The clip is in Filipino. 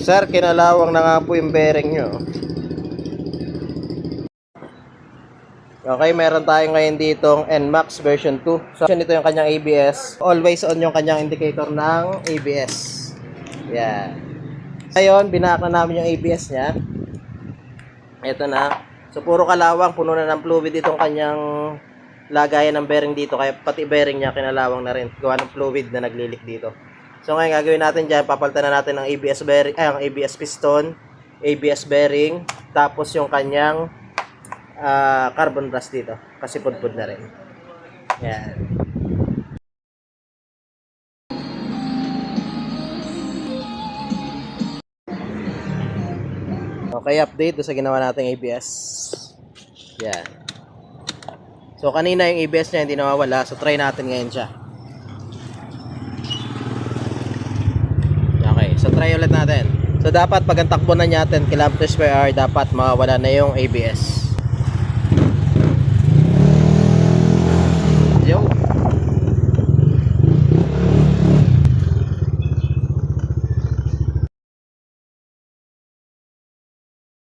Sir, kinalawang na nga po yung bearing nyo. Okay, meron tayo ngayon ditong NMAX version 2. So, ito yung kanyang ABS. Always on yung kanyang indicator ng ABS. Yan. Ngayon, binak na namin yung ABS niya. Ito na. So, puro kalawang. Puno na ng fluid itong kanyang lagayan ng bearing dito. Kaya pati bearing niya kinalawang na rin. Gawa ng fluid na naglilik dito. So, ngayon gagawin natin dyan. Papalitan na natin ng ABS bearing, ang ABS piston, ABS bearing, tapos yung kanyang carbon brass dito kasi pudpud na rin. Yan. Okay, update sa ginawa nating ABS. Yan. So kanina yung ABS niya hindi nawawala, so try natin ngayon siya. Okay, so try ulit natin. So dapat pag ang takbo na niya 10 km/h dapat mawawala na yung ABS.